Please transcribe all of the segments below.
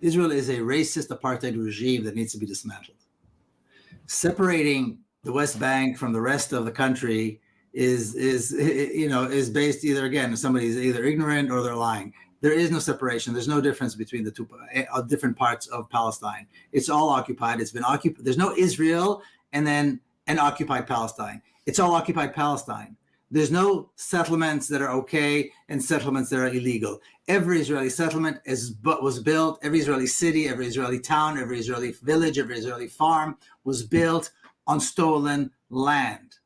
Israel is a racist apartheid regime that needs to be dismantled. Separating the West Bank from the rest of the country is based either, again, somebody's either ignorant or they're lying. There is no separation. There's no difference between the two different parts of Palestine. It's all occupied. It's been occupied. There's no Israel and then an occupied Palestine. It's all occupied Palestine. There's no settlements that are okay and settlements that are illegal. Every Israeli settlement was built, every Israeli city, every Israeli town, every Israeli village, every Israeli farm was built on stolen land.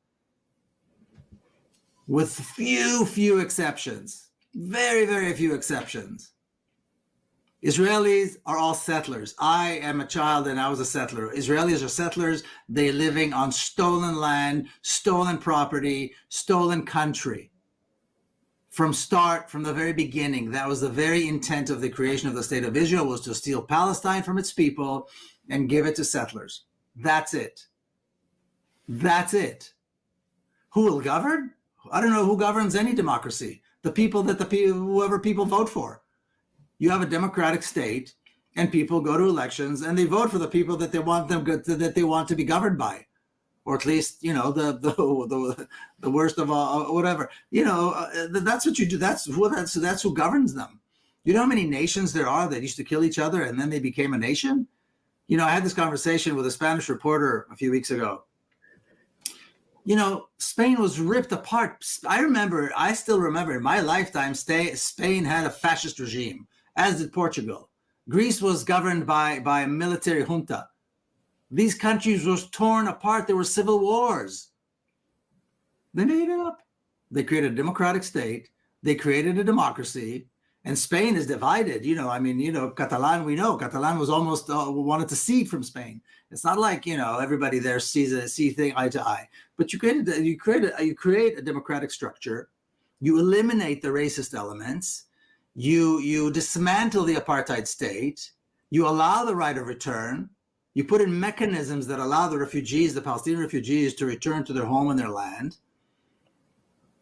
With few exceptions. Very, very few exceptions. Israelis are all settlers. I am a child and I was a settler. Israelis are settlers. They're living on stolen land, stolen property, stolen country. From the very beginning, that was the very intent of the creation of the state of Israel, was to steal Palestine from its people and give it to settlers. That's it. That's it. Who will govern? I don't know who governs any democracy. The people that whoever people vote for. You have a democratic state, and people go to elections and they vote for the people that they want to be governed by, or at least the worst of all, whatever. That's what you do. That's who governs them. You know how many nations there are that used to kill each other and then they became a nation? I had this conversation with a Spanish reporter a few weeks ago. Spain was ripped apart. I still remember in my lifetime, Spain had a fascist regime, as did Portugal. Greece was governed by a military junta. These countries were torn apart. There were civil wars. They made it up. They created a democratic state. They created a democracy. And Spain is divided. Catalan, we know. Catalan was almost wanted to secede from Spain. It's not like, everybody there sees thing eye to eye. But you create a democratic structure. You eliminate the racist elements. You dismantle the apartheid state. You allow the right of return. You put in mechanisms that allow the Palestinian refugees, to return to their home and their land.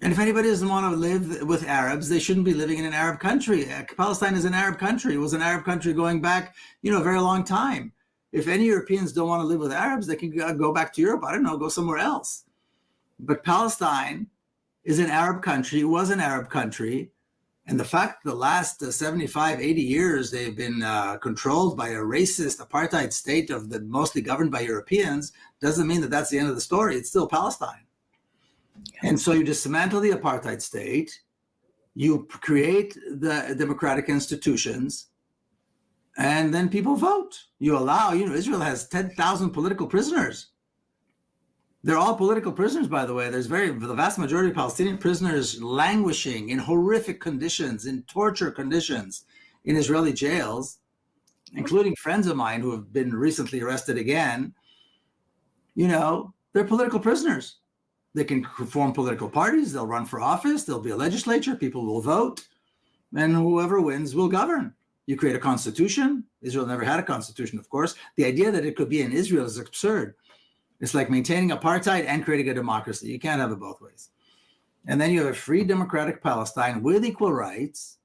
And if anybody doesn't want to live with Arabs, they shouldn't be living in an Arab country. Palestine is an Arab country. It was an Arab country going back, a very long time. If any Europeans don't want to live with Arabs, they can go back to Europe. I don't know, go somewhere else. But Palestine is an Arab country. It was an Arab country. And the fact that the last 75, 80 years, they've been controlled by a racist apartheid state mostly governed by Europeans, doesn't mean that that's the end of the story. It's still Palestine. And so you dismantle the apartheid state, you create the democratic institutions, and then people vote. You allow, Israel has 10,000 political prisoners. They're all political prisoners, by the way. The vast majority of Palestinian prisoners languishing in horrific conditions, in torture conditions in Israeli jails, including friends of mine who have been recently arrested again. They're political prisoners. They can form political parties. They'll run for office. There'll be a legislature. People will vote. And whoever wins will govern. You create a constitution. Israel never had a constitution, of course. The idea that it could be in Israel is absurd. It's like maintaining apartheid and creating a democracy. You can't have it both ways. And then you have a free democratic Palestine with equal rights,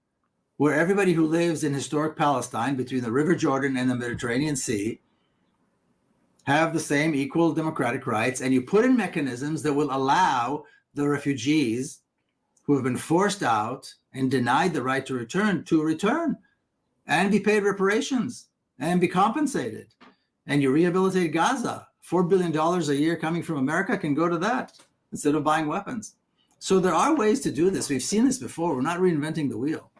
where everybody who lives in historic Palestine between the River Jordan and the Mediterranean Sea have the same equal democratic rights, and you put in mechanisms that will allow the refugees who have been forced out and denied the right to return and be paid reparations and be compensated. And you rehabilitate Gaza. $4 billion a year coming from America can go to that instead of buying weapons. So there are ways to do this. We've seen this before. We're not reinventing the wheel.